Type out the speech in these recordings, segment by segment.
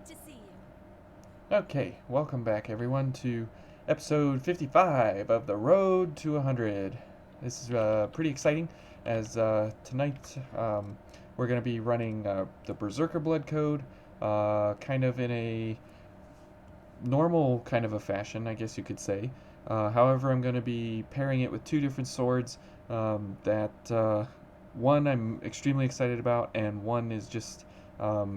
Good to see you. Okay, welcome back everyone to episode 55 of The Road to 100. This is pretty exciting as tonight we're going to be running the Berserker Blood Code kind of in a normal kind of a fashion, I guess you could say. However, I'm going to be pairing it with two different swords that one I'm extremely excited about, and one is just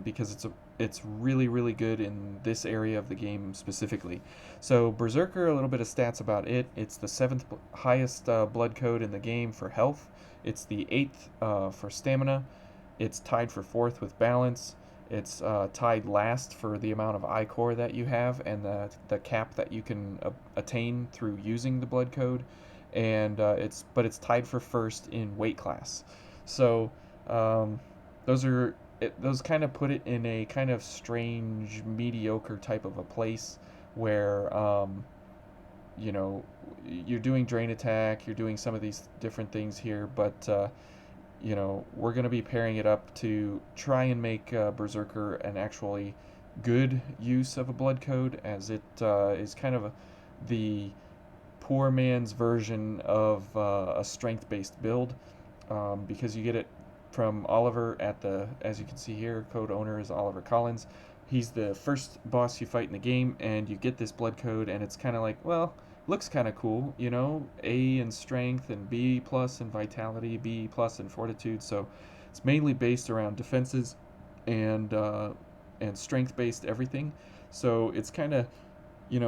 because it's really good in this area of the game specifically. So Berserker, a little bit of stats about it. It's the seventh highest blood code in the game for health. It's the eighth for stamina. It's tied for fourth with balance. It's tied last for the amount of I-core that you have and the cap that you can attain through using the blood code, and it's tied for first in weight class. So um, those kind of put it in a kind of strange mediocre type of a place where you know you're doing drain attack, you're doing some of these different things here, but we're going to be pairing it up to try and make Berserker an actually good use of a blood code, as it is kind of the poor man's version of a strength based build, because you get it from Oliver as you can see here, code owner is Oliver Collins. He's the first boss you fight in the game, and you get this blood code, and it's kind of like, well, looks kind of cool, A in strength and B plus in vitality, B plus in fortitude. So it's mainly based around defenses and strength based everything. So it's kind of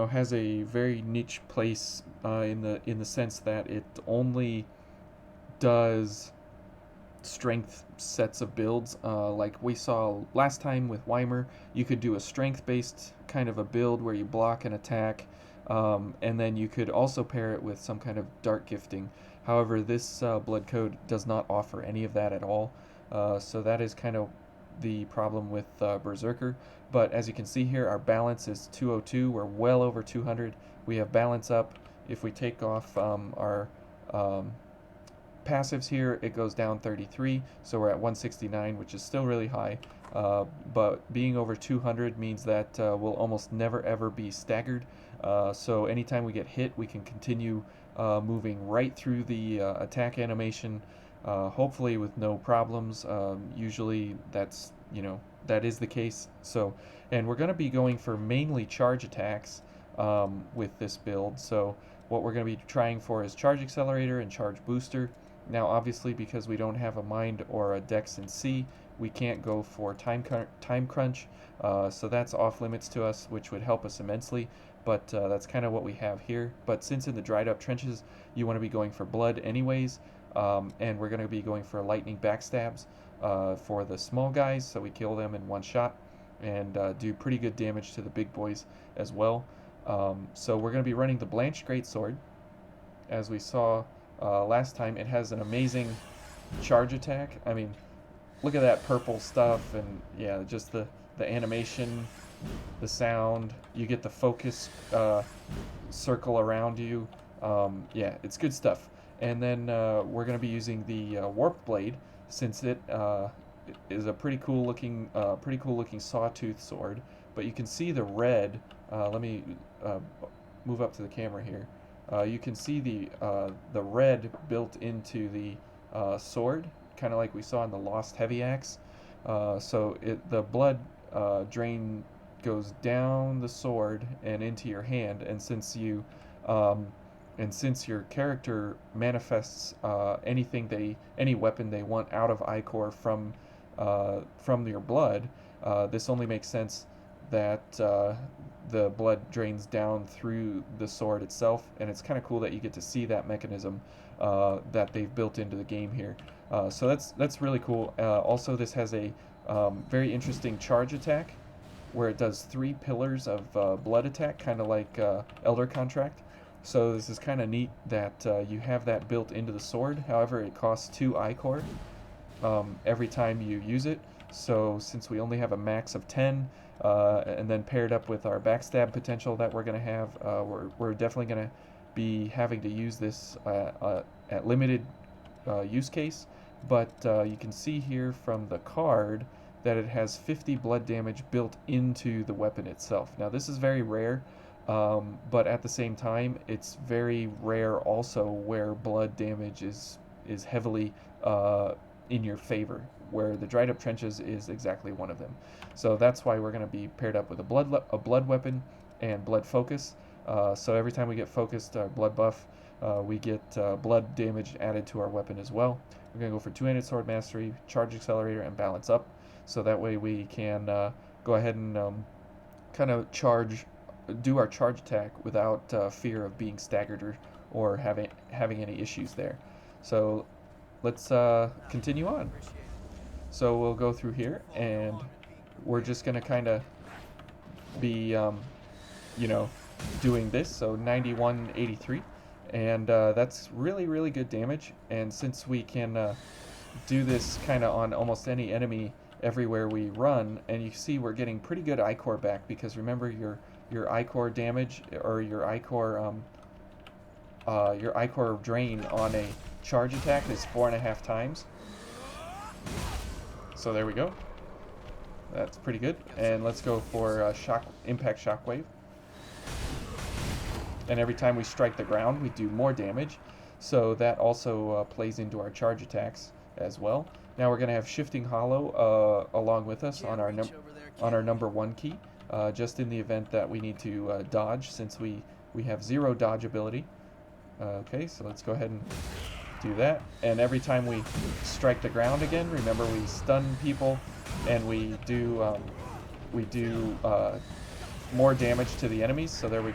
has a very niche place in the sense that it only does strength sets of builds. Like we saw last time with Weimer, you could do a strength based kind of a build where you block and attack, and then you could also pair it with some kind of dark gifting. However, this blood code does not offer any of that at all. So that is kind of the problem with Berserker. But as you can see here, our balance is 202. We're well over 200. We have balance up. If we take off our um, passives here, it goes down 33, so we're at 169, which is still really high. But being over 200 means that we'll almost never ever be staggered. So anytime we get hit, we can continue moving right through the attack animation, hopefully with no problems. Usually that is the case. So, and we're going to be going for mainly charge attacks with this build. So what we're going to be trying for is charge accelerator and charge booster. Now, obviously, because we don't have a mind or a dex in C, we can't go for time crunch, so that's off limits to us, which would help us immensely. But that's kind of what we have here. But since in the dried up trenches, you want to be going for blood anyways, and we're going to be going for lightning backstabs for the small guys, so we kill them in one shot and do pretty good damage to the big boys as well. So we're going to be running the Blanched Greatsword, as we saw last time. It has an amazing charge attack. I mean, look at that purple stuff, and yeah, just the animation, the sound. You get the focus circle around you. Yeah, it's good stuff. And then we're going to be using the warp blade, since it is a pretty cool looking sawtooth sword. But you can see the red. Let me uh, move up to the camera here. You can see the red built into the sword, kind of like we saw in the Lost Heavy Axe. The blood drain goes down the sword and into your hand, um, and since your character manifests any weapon they want out of Ichor from your blood, this only makes sense that the blood drains down through the sword itself, and it's kind of cool that you get to see that mechanism that they've built into the game here. So that's really cool. Also, this has a very interesting charge attack where it does three pillars of blood attack, kind of like Elder Contract. So this is kind of neat that you have that built into the sword. However, it costs 2 I-core every time you use it. So since we only have a max of 10, and then paired up with our backstab potential that we're going to have, we're definitely going to be having to use this at limited use case. But you can see here from the card that it has 50 blood damage built into the weapon itself. Now this is very rare, but at the same time, it's very rare also where blood damage is heavily in your favor, where the dried up trenches is exactly one of them. So that's why we're going to be paired up with a blood weapon and blood focus. So every time we get focused, blood buff, we get blood damage added to our weapon as well. We're going to go for two-handed sword mastery, charge accelerator, and balance up. So that way we can go ahead and kind of do our charge attack without fear of being staggered or having any issues there. So let's continue on. So we'll go through here, and we're just going to kind of be, doing this. So 9183, and that's really, really good damage. And since we can do this kind of on almost any enemy everywhere we run, and you see we're getting pretty good I-core back, because remember your I-core damage, or your I-core drain on a charge attack is 4.5 times. So there we go. That's pretty good. And let's go for impact shockwave. And every time we strike the ground, we do more damage. So that also plays into our charge attacks as well. Now we're going to have shifting hollow along with us on our number 1 key, just in the event that we need to dodge, since we have 0 dodge ability. Okay, so let's go ahead and do that. And every time we strike the ground again, remember we stun people, and we do more damage to the enemies. So there we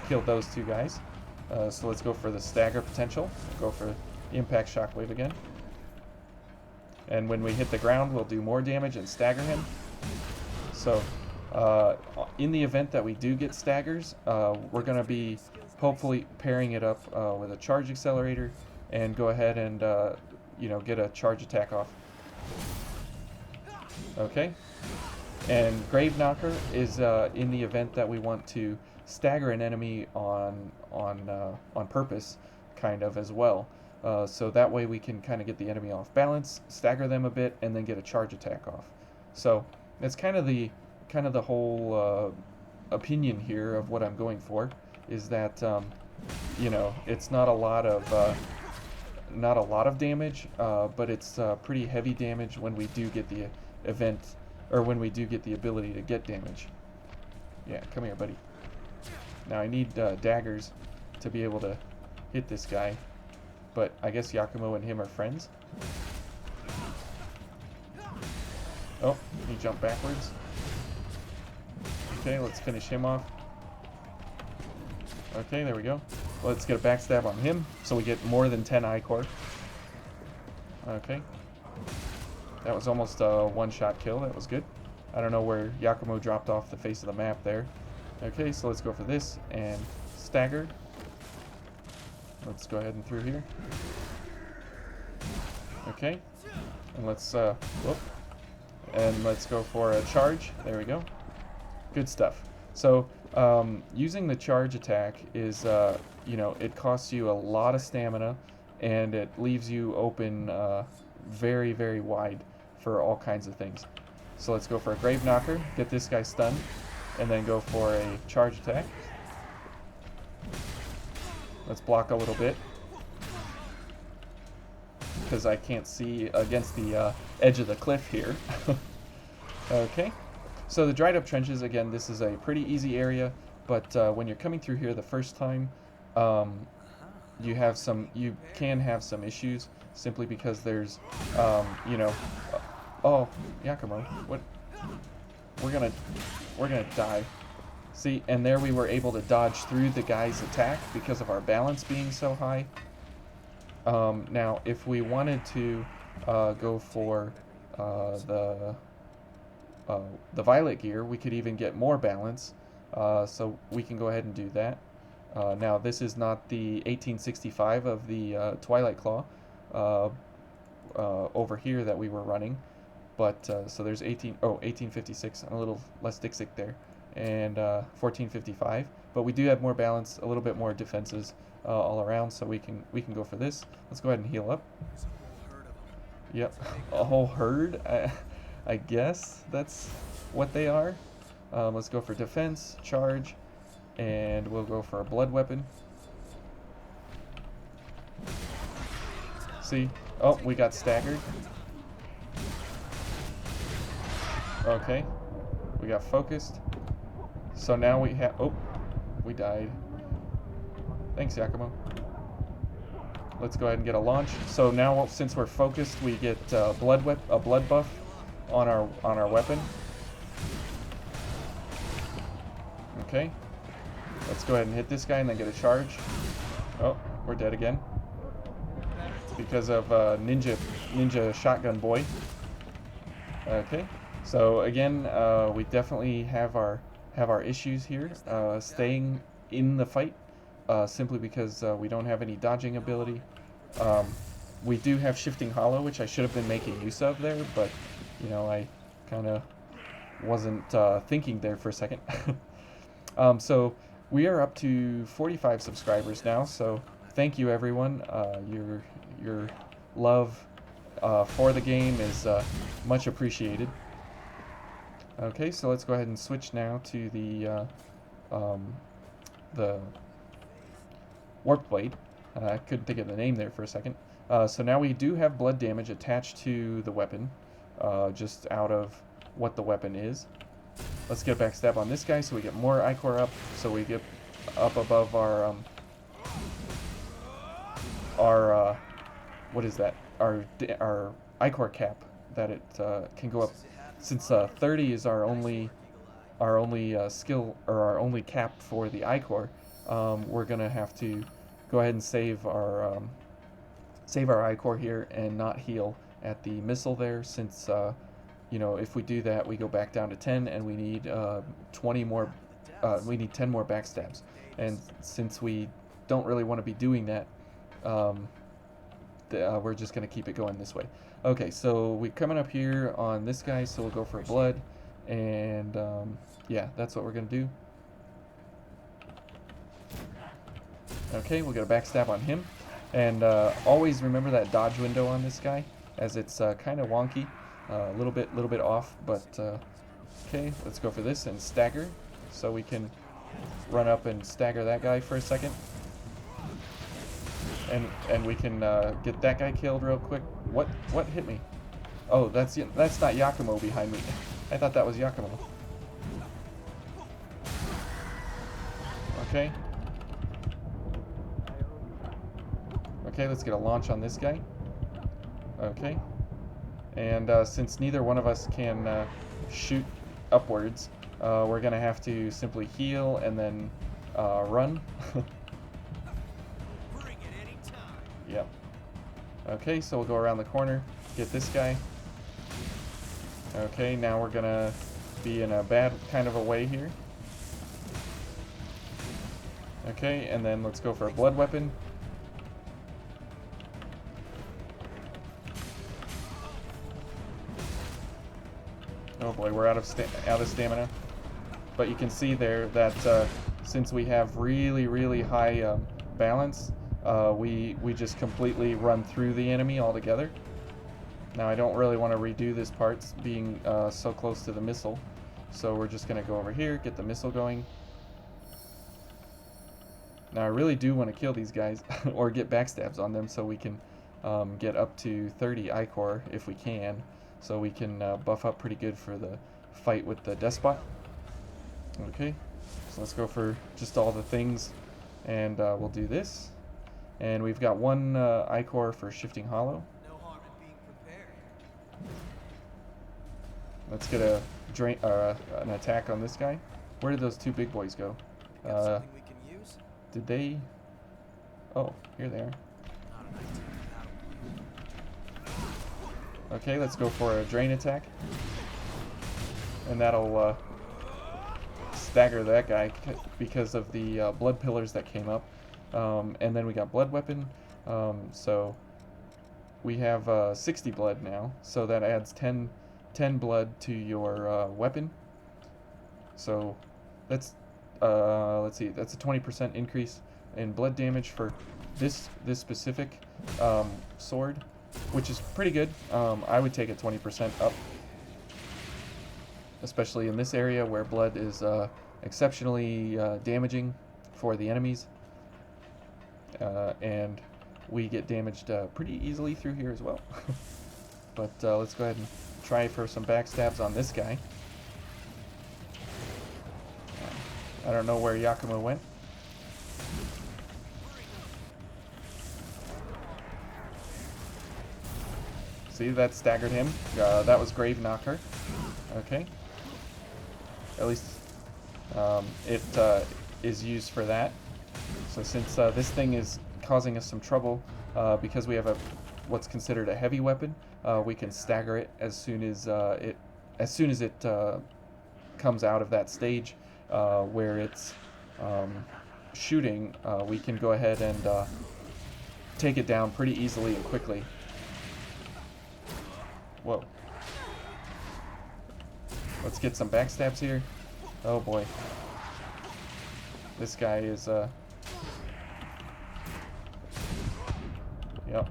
killed those 2 guys. So let's go for the stagger potential. Go for impact shockwave again. And when we hit the ground, we'll do more damage and stagger him. So in the event that we do get staggers, we're going to be hopefully pairing it up with a charge accelerator, and go ahead and get a charge attack off. Okay. And Grave Knocker is in the event that we want to stagger an enemy on purpose, kind of, as well. So that way we can kind of get the enemy off balance, stagger them a bit, and then get a charge attack off. So that's kind of the whole opinion here of what I'm going for, is that it's not a lot of damage, but it's pretty heavy damage when we do get the when we do get the ability to get damage. Yeah, come here, buddy. Now I need daggers to be able to hit this guy, but I guess Yakumo and him are friends. Oh, he jumped backwards. Okay, let's finish him off. Okay, there we go. Let's get a backstab on him, so we get more than 10 I-core. Okay. That was almost a one-shot kill. That was good. I don't know where Yakumo dropped off the face of the map there. Okay, so let's go for this, and stagger. Let's go ahead and through here. Okay. And let's, and let's go for a charge. There we go. Good stuff. So, using the charge attack is, it costs you a lot of stamina, and it leaves you open very, very wide for all kinds of things. So let's go for a Grave Knocker, get this guy stunned, and then go for a charge attack. Let's block a little bit, because I can't see against the edge of the cliff here. Okay. So the dried up trenches, again, this is a pretty easy area, but when you're coming through here the first time, you can have some issues, simply because there's, oh, Yakumo, what? We're gonna die. See, and there we were able to dodge through the guy's attack because of our balance being so high. Now, if we wanted to go for the violet gear, we could even get more balance, so we can go ahead and do that. Now, this is not the 1865 of the Twilight Claw over here that we were running, but so there's 1856, a little less Dixit there, and 1455. But we do have more balance, a little bit more defenses all around, so we can go for this. Let's go ahead and heal up. Yep, a whole herd. I guess that's what they are. Let's go for defense, charge, and we'll go for a blood weapon. See? Oh, we got staggered. Okay. We got focused. So now we have... Oh, we died. Thanks, Yakumo. Let's go ahead and get a launch. So now, since we're focused, we get a blood buff on our weapon. Okay. Let's go ahead and hit this guy and then get a charge. Oh, we're dead again. Because of ninja shotgun boy. Okay. So again, we definitely have our issues here, staying in the fight, simply because we don't have any dodging ability. We do have shifting hollow, which I should have been making use of there, but you know, I kind of wasn't thinking there for a second. So we are up to 45 subscribers now, so thank you everyone. Your love for the game is much appreciated. Okay, so let's go ahead and switch now to the warp blade. I couldn't think of the name there for a second. So now we do have blood damage attached to the weapon, just out of what the weapon is. Let's get a backstab on this guy so we get more Ichor up, so we get up above our what is that? Our Ichor cap, that it can go up. Since 30 is our only skill, or our only cap for the Ichor, we're gonna have to go ahead and save our Ichor here and not heal at the missile there, since you know, if we do that, we go back down to 10, and we need 20 more. We need 10 more backstabs, and since we don't really want to be doing that, we're just gonna keep it going this way. Okay, so we're coming up here on this guy, so we'll go for blood, and yeah, that's what we're gonna do. Okay, we'll get a backstab on him, and always remember that dodge window on this guy, as it's kind of wonky, a little bit off, but okay, let's go for this and stagger, so we can run up and stagger that guy for a second, and we can get that guy killed real quick. What hit me? Oh, that's not Yakumo behind me. I thought that was Yakumo. Okay. Okay, let's get a launch on this guy. Okay. And since neither one of us can shoot upwards, we're gonna have to simply heal and then run. Yep. Okay, so we'll go around the corner, get this guy. Okay, now we're gonna be in a bad kind of a way here. Okay, and then let's go for a blood weapon. Oh boy, we're out of stamina. But you can see there that since we have really high balance, we just completely run through the enemy altogether. Now I don't really want to redo this part, being so close to the missile, so we're just going to go over here, get the missile going. Now I really do want to kill these guys, or get backstabs on them, so we can get up to 30 Ichor if we can, so we can buff up pretty good for the fight with the Despot. Okay, so let's go for just all the things, and we'll do this. And we've got one Ichor for shifting hollow. No harm in being prepared. Let's get an attack on this guy. Where did those two big boys go? Got something we can use? Did they? Oh, here they are. Not an idea. Okay, let's go for a drain attack, and that'll stagger that guy because of the blood pillars that came up. And then we got blood weapon, so we have 60 blood now, so that adds 10 blood to your weapon. So that's let's see, that's a 20% increase in blood damage for this specific sword, which is pretty good. I would take it 20% up. especially in this area where blood is exceptionally damaging for the enemies. And we get damaged pretty easily through here as well. But let's go ahead and try for some backstabs on this guy. I don't know where Yakumo went. See, that staggered him. That was Grave Knocker. Okay. At least it is used for that. So since this thing is causing us some trouble, because we have what's considered a heavy weapon, we can stagger it as soon as it comes out of that stage where it's shooting. We can go ahead and take it down pretty easily and quickly. Whoa. Let's get some backstabs here. Oh boy. This guy is, yep.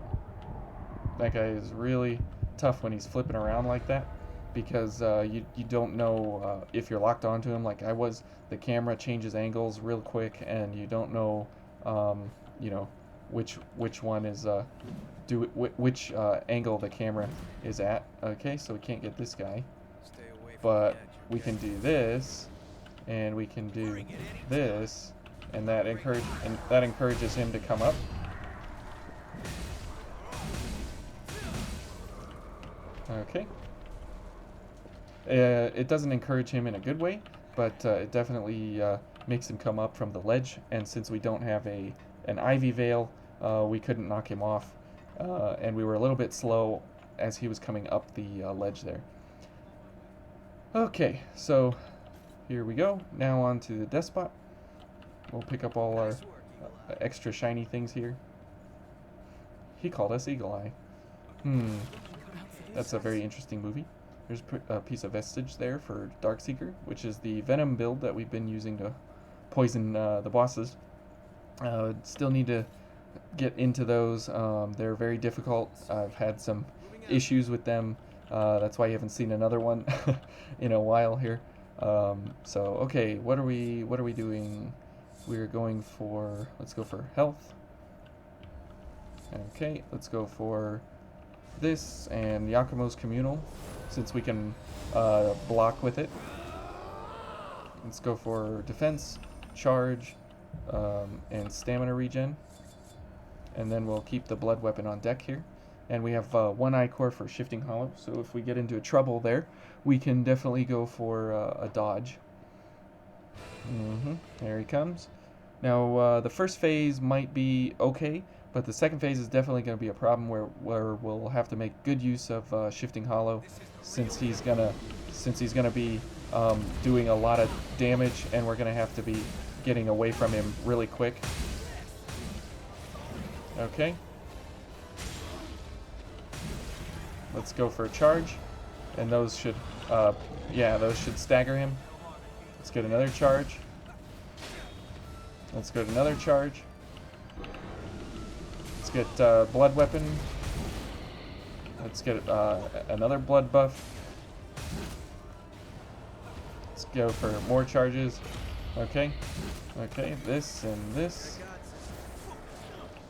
That guy is really tough when he's flipping around like that, because you don't know if you're locked onto him like I was. The camera changes angles real quick, and you don't know, you know, which one is which angle the camera is at. Okay, so we can't get this guy, Stay away from but the edge, we can do this, and we can do this, and that encourages him to come up. Okay. It doesn't encourage him in a good way, but it definitely makes him come up from the ledge. And since we don't have an Ivy Veil, we couldn't knock him off, and we were a little bit slow as he was coming up the ledge there. Okay, so here we go. Now on to the Despot. We'll pick up all our extra shiny things here. He called us Eagle Eye. That's a very interesting movie. There's a piece of vestige there for Darkseeker, which is the Venom build that we've been using to poison the bosses. Still need to get into those. They're very difficult. I've had some issues with them. That's why you haven't seen another one in a while here. So okay, what are we doing? We're going for, let's go for health. Okay, let's go for this and Yakumo's Communal, since we can block with it. Let's go for defense, charge, and stamina regen. And then we'll keep the blood weapon on deck here. And we have one eye core for Shifting Hollow, so if we get into trouble there, we can definitely go for a dodge. There he comes. Now, the first phase might be okay, but the second phase is definitely going to be a problem where we'll have to make good use of Shifting Hollow, since he's gonna be doing a lot of damage, and we're gonna have to be getting away from him really quick. Okay. Let's go for a charge, and those should, those should stagger him. Let's get another charge. Let's get another charge. Let's get blood weapon. Let's get another blood buff. Let's go for more charges. Okay. Okay, this and this.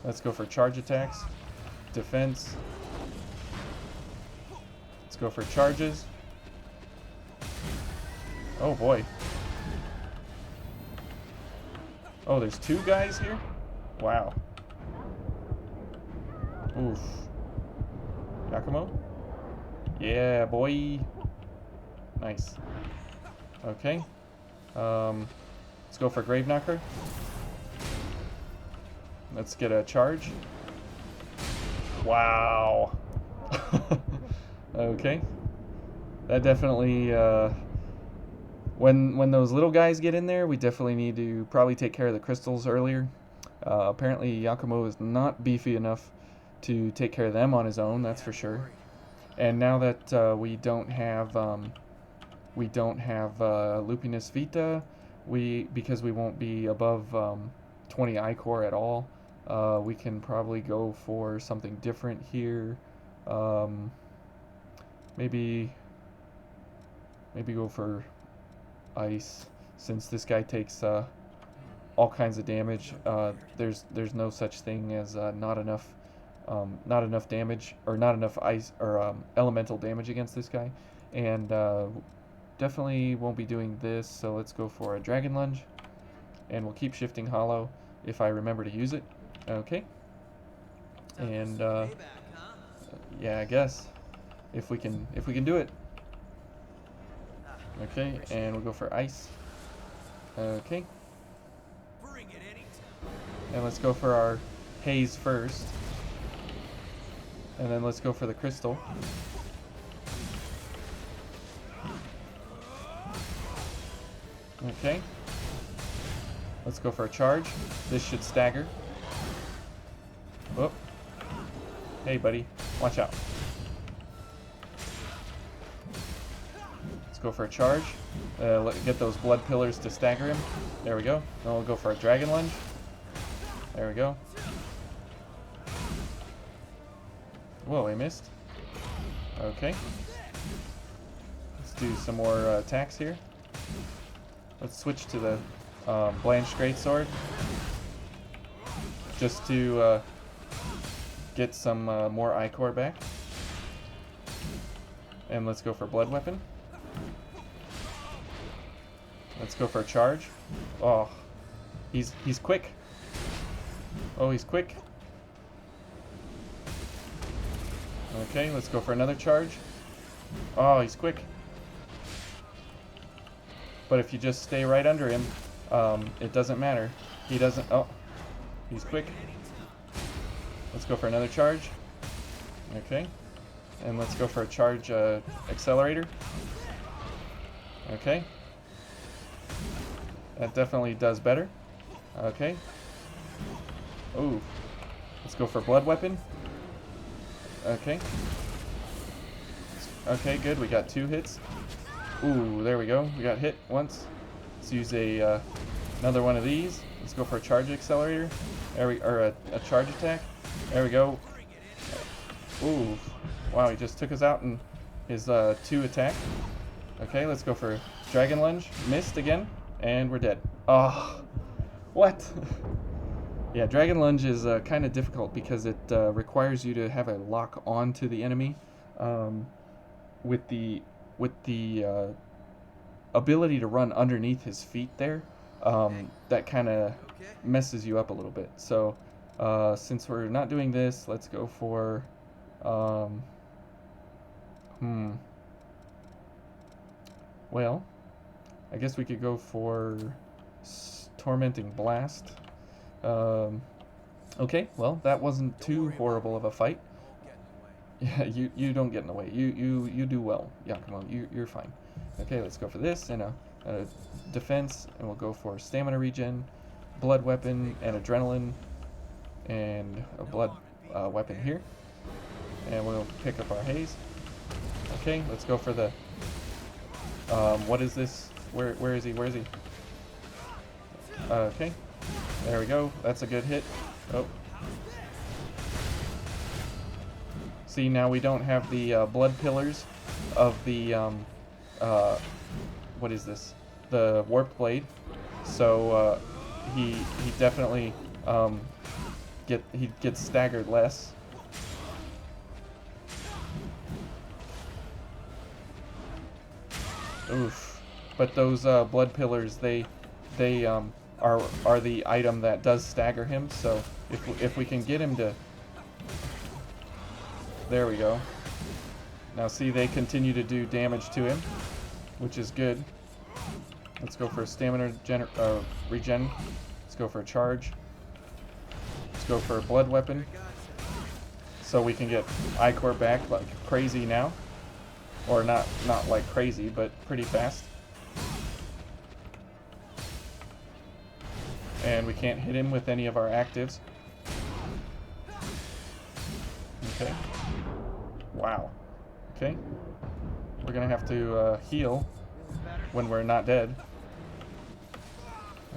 Let's go for charge attacks. Defense. Let's go for charges. Oh boy. Oh, there's two guys here? Wow. Oof. Yakumo? Yeah, boy. Nice. Okay. Let's go for Grave Knocker. Let's get a charge. Wow. Okay. That definitely, when those little guys get in there, we definitely need to probably take care of the crystals earlier. Apparently Yakumo is not beefy enough to take care of them on his own, that's for sure. And now that we don't have Lupinus Vita, because we won't be above 20 I-Core at all, we can probably go for something different here. Maybe Maybe go for ice, since this guy takes all kinds of damage. There's no such thing as not enough damage, or not enough ice or elemental damage against this guy, and definitely won't be doing this. So let's go for a dragon lunge, and we'll keep shifting hollow if I remember to use it. Okay, and yeah, I guess if we can do it. Okay, and we'll go for ice. Okay. And let's go for our haze first. And then let's go for the crystal. Okay. Let's go for a charge. This should stagger. Oh. Hey, buddy. Watch out. Let's go for a charge. Get those blood pillars to stagger him. There we go. Then we'll go for a dragon lunge. There we go. Whoa, I missed. Okay. Let's do some more attacks here. Let's switch to the Blanched Greatsword, just to get some more Ichor back. And let's go for Blood Weapon. Let's go for a charge. Oh, he's quick. Oh, he's quick. Okay, let's go for another charge. Oh, he's quick. But if you just stay right under him, it doesn't matter. He doesn't... Oh, he's quick. Let's go for another charge. Okay. And let's go for a charge accelerator. Okay. That definitely does better. Okay. Ooh. Let's go for Blood Weapon. Okay. Okay, good. We got 2 hits. Ooh, there we go. We got hit once. Let's use a another one of these. Let's go for a charge accelerator. There we, or a charge attack. There we go. Ooh. Wow, he just took us out in his 2 attack. Okay, let's go for Dragon Lunge. Missed again. And we're dead. Oh. What? Yeah, Dragon Lunge is kind of difficult because it requires you to have a lock on to the enemy with the ability to run underneath his feet there. That kind of messes you up a little bit. So since we're not doing this, let's go for well, I guess we could go for Tormenting Blast. Okay, well, that wasn't too horrible of a fight. Yeah, you don't get in the way. You do well, Yakumo. You're fine. Okay, let's go for this and a defense, and we'll go for stamina regen, blood weapon, and adrenaline, and a blood weapon here. And we'll pick up our haze. Okay, let's go for the what is this? Where is he? Where is he? Okay. There we go. That's a good hit. Oh. See, now we don't have the blood pillars of the what is this? The warped blade. So he definitely he gets staggered less. Oof. But those blood pillars, they are the item that does stagger him. So if we can get him to, there we go. Now see, they continue to do damage to him, which is good. Let's go for a stamina regen. Let's go for a charge. Let's go for a blood weapon, so we can get Ichor back like crazy now, or not like crazy, but pretty fast. And we can't hit him with any of our actives. Okay. Wow. Okay. We're gonna have to heal when we're not dead.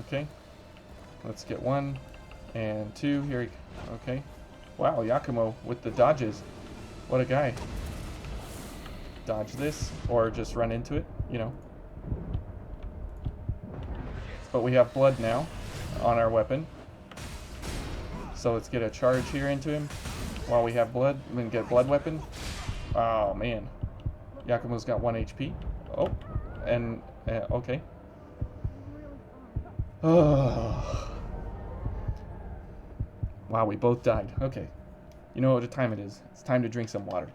Okay. Let's get 1 and 2. Here he... Okay. Wow, Yakumo with the dodges. What a guy. dodge this or just run into it, you know. But we have blood now on our weapon. So let's get a charge here into him while we have blood. And then get a blood weapon. Oh, man. Yakumo's got 1 HP. Oh, and okay. Oh. Wow, we both died. Okay. You know what time it is. It's time to drink some water.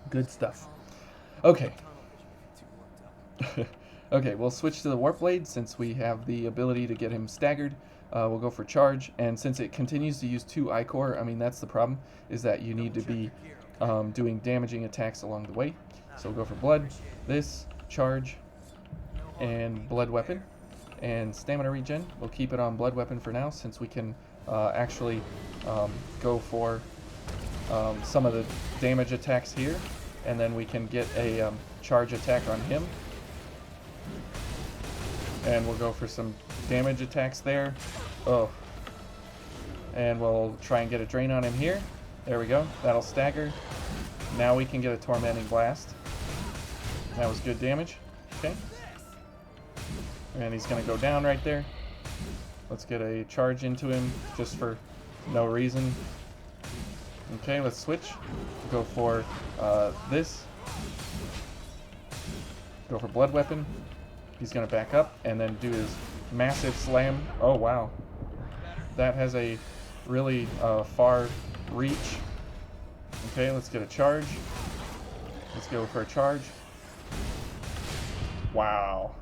Good stuff. Okay. Okay, we'll switch to the warp blade since we have the ability to get him staggered. We'll go for charge, and since it continues to use 2 I-core, I mean, that's the problem, is that you need to be doing damaging attacks along the way. So we'll go for blood, this, charge, and blood weapon. And stamina regen, we'll keep it on blood weapon for now, since we can actually go for some of the damage attacks here, and then we can get a charge attack on him. And we'll go for some damage attacks there. Oh. And we'll try and get a drain on him here. There we go. That'll stagger. Now we can get a tormenting blast. That was good damage. Okay. And he's going to go down right there. Let's get a charge into him just for no reason. Okay, let's switch. Go for this. Go for blood weapon. He's going to back up and then do his massive slam. Oh, wow. That has a really far reach. Okay, let's get a charge. Let's go for a charge. Wow.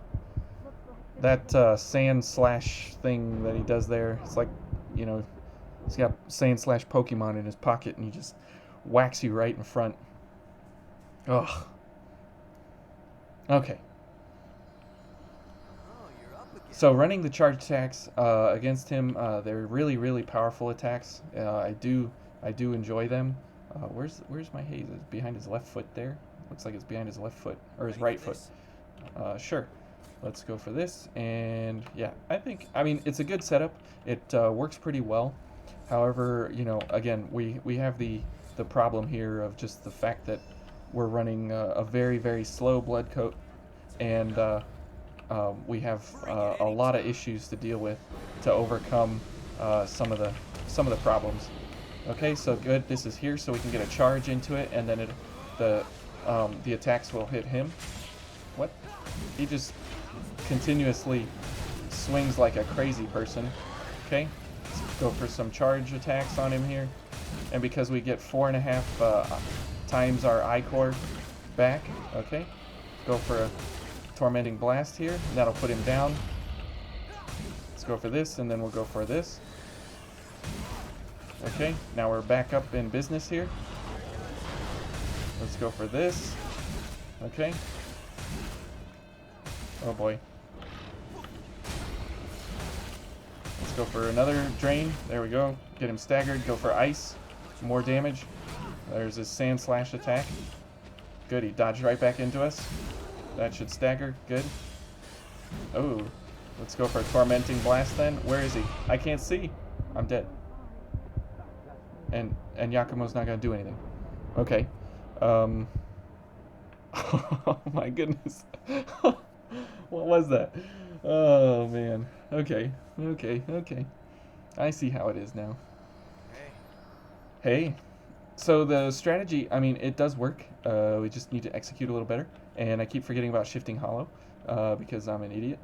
That sand slash thing that he does there, it's like, you know, he's got sand slash Pokemon in his pocket and he just whacks you right in front. Ugh. Okay. So running the charge attacks against him, they're really, really powerful attacks. I do enjoy them. Where's my haze? Is it behind his left foot there? Looks like it's behind his left foot or his right foot. Sure. Let's go for this, and yeah, I mean, it's a good setup. It works pretty well. However, you know, again, we have the problem here of just the fact that we're running a very, very slow blood coat, and we have a lot of issues to deal with to overcome some of the problems. Okay, so good. This is here, so we can get a charge into it, and then the attacks will hit him. What? He just continuously swings like a crazy person. Okay, let's go for some charge attacks on him here, and because we get 4.5 times our I-core back. Okay, go for a tormenting blast here. That'll put him down. Let's go for this, and then we'll go for this. Okay, now we're back up in business here. Let's go for this. Okay. Oh boy. Let's go for another drain. There we go. Get him staggered. Go for ice. More damage. There's his sand slash attack. Good, he dodged right back into us. That should stagger. Good. Oh, let's go for a tormenting blast then. Where is he? I can't see. I'm dead. And Yakumo's not gonna do anything. Okay. Oh my goodness. What was that? Oh man. Okay. I see how it is now. Hey. So the strategy, I mean, it does work. We just need to execute a little better. And I keep forgetting about shifting hollow because I'm an idiot.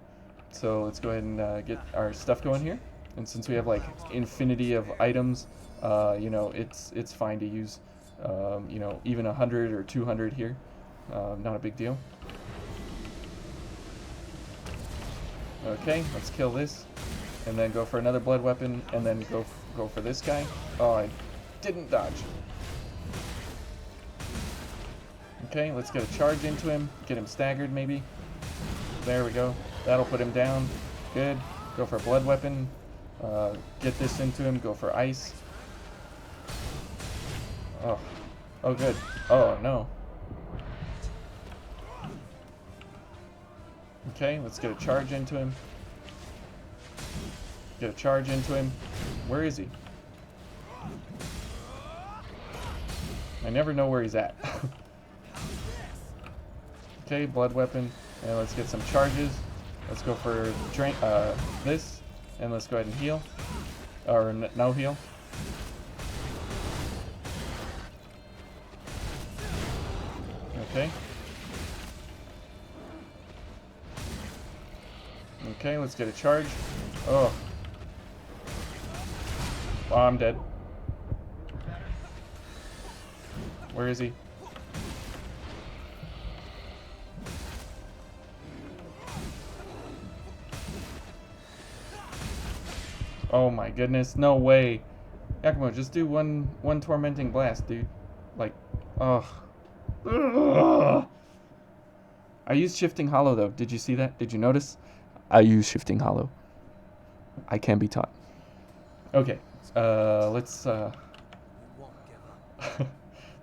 So let's go ahead and get our stuff going here. And since we have like infinity of items, you know, it's fine to use, you know, even 100 or 200 here. Not a big deal. Okay, let's kill this, and then go for another blood weapon, and then go for this guy. Oh, I didn't dodge. Okay, let's get a charge into him, get him staggered maybe. There we go. That'll put him down. Good. Go for a blood weapon. Get this into him. Go for ice. Oh, good. Oh no. Okay, let's get a charge into him. Get a charge into him. Where is he? I never know where he's at. Okay, blood weapon. And let's get some charges. Let's go for drink this. And let's go ahead and heal. Or no heal. Okay. Okay, let's get a charge. Oh. Oh, I'm dead. Where is he? Oh my goodness, no way. Yakumo, just do one tormenting blast, dude. Like, ugh. Ugh. I used shifting hollow though. Did you see that? Did you notice? I use shifting hollow. I can be taught. Okay, let's We won't give up.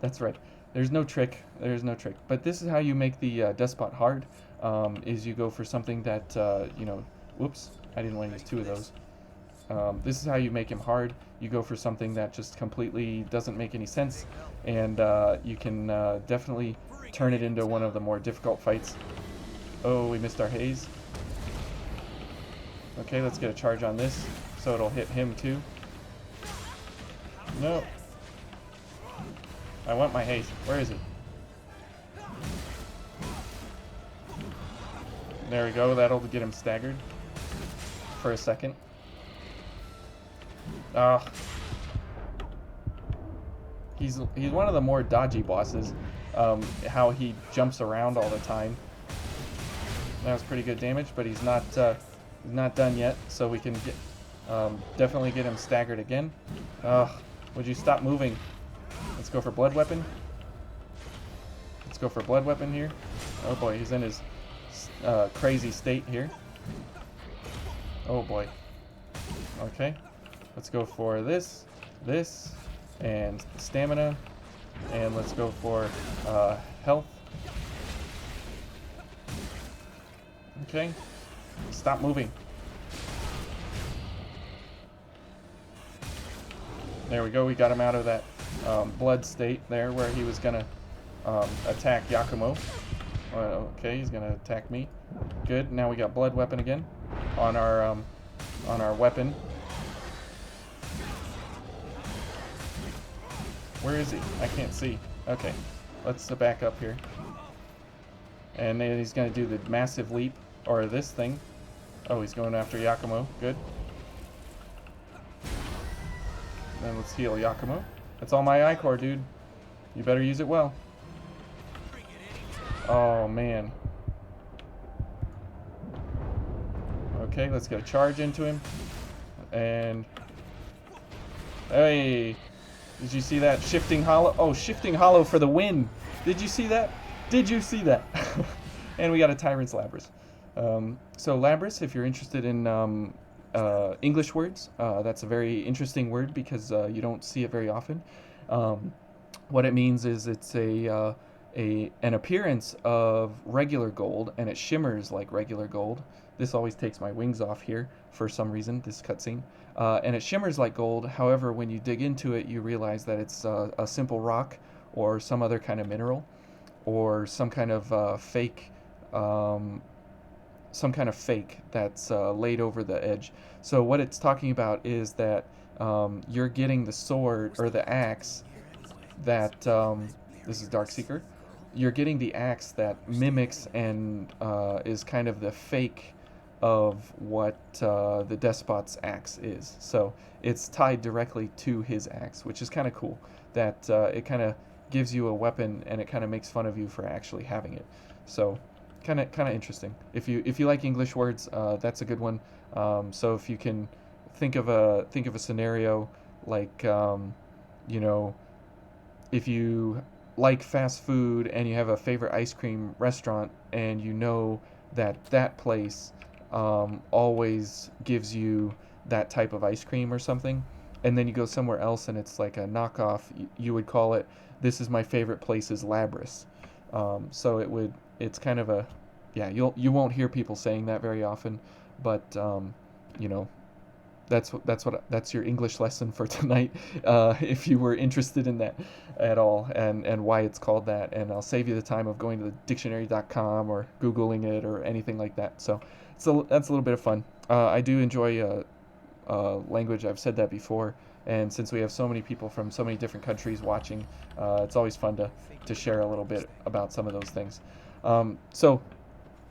that's right. There's no trick. There's no trick. But this is how you make the despot hard. Is you go for something that you know. Whoops! I didn't want to use two of those. This is how you make him hard. You go for something that just completely doesn't make any sense, and you can definitely turn it into one of the more difficult fights. Oh, we missed our haze. Okay, let's get a charge on this, so it'll hit him too. No. I want my haze. Where is he? There we go. That'll get him staggered for a second. He's one of the more dodgy bosses. How he jumps around all the time. That was pretty good damage, but he's not done yet. So we can get definitely get him staggered again. Would you stop moving? Let's go for blood weapon. Let's go for blood weapon here. Oh boy, he's in his crazy state here. Oh boy. Okay. Let's go for this, and stamina, and let's go for health. Okay. Stop moving. There we go. We got him out of that blood state there where he was going to attack Yakumo. Okay, he's going to attack me. Good. Now we got blood weapon again on our weapon. Where is he? I can't see. Okay, let's back up here. And then he's going to do the massive leap, or this thing. Oh, he's going after Yakumo. Good. Then let's heal Yakumo. That's all my I-core, dude. You better use it well. Oh, man. Okay, let's get a charge into him. And... hey! Did you see that? Shifting hollow. Oh, shifting hollow for the win. Did you see that? Did you see that? And we got a Tyrant's Labrys. So Labrys, if you're interested in English words, that's a very interesting word because you don't see it very often. What it means is it's an appearance of regular gold, and it shimmers like regular gold. This always takes my wings off here for some reason, this cutscene. And it shimmers like gold. However, when you dig into it, you realize that it's a simple rock or some other kind of mineral or some kind of fake that's laid over the edge. So what it's talking about is that you're getting the sword or the axe that this is Darkseeker. You're getting the axe that mimics and is kind of the fake of what the Despot's axe is. So it's tied directly to his axe, which is kind of cool. That it kind of gives you a weapon and it kind of makes fun of you for actually having it. So kind of interesting. If you like English words, that's a good one. So if you can think of a scenario like you know, if you like fast food and you have a favorite ice cream restaurant and you know that place always gives you that type of ice cream or something, and then you go somewhere else and it's like a knockoff, you would call it, this is my favorite place's Labrys. So it's kind of a, yeah, you won't hear people saying that very often, but you know, that's your English lesson for tonight. If you were interested in that at all, and why it's called that, and I'll save you the time of going to the dictionary.com or googling it or anything like that. So that's a little bit of fun. I do enjoy language. I've said that before, and since we have so many people from so many different countries watching, it's always fun to share a little bit about some of those things. So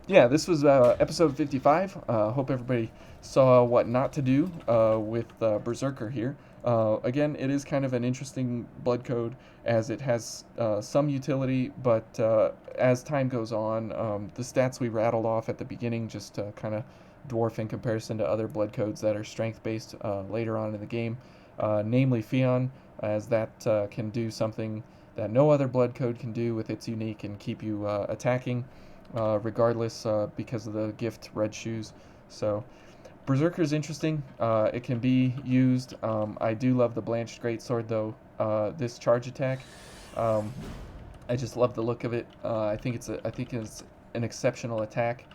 yeah, this was episode 55. Hope everybody saw what not to do with Berserker here. Again, it is kind of an interesting blood code as it has some utility, but as time goes on, the stats we rattled off at the beginning just kind of dwarf in comparison to other blood codes that are strength based later on in the game, namely Fion, as that can do something that no other blood code can do with its unique and keep you attacking regardless because of the gift red shoes. So Berserker is interesting. It can be used. I do love the blanched greatsword though. This charge attack, I just love the look of it. I think it's an exceptional attack.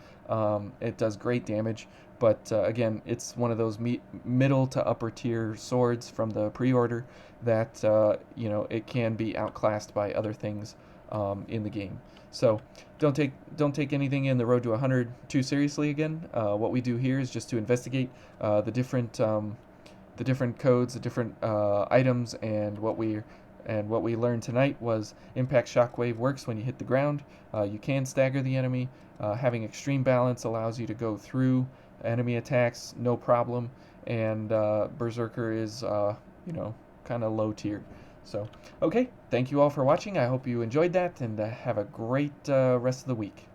It does great damage, but again, it's one of those middle to upper tier swords from the pre-order that it can be outclassed by other things in the game. So don't take anything in the Road to 100 too seriously. Again, what we do here is just to investigate the different codes, the different items, and what we learned tonight was impact shockwave works when you hit the ground. You can stagger the enemy. Having extreme balance allows you to go through enemy attacks no problem, and Berserker is kind of low tier. So, okay, thank you all for watching. I hope you enjoyed that, and have a great rest of the week.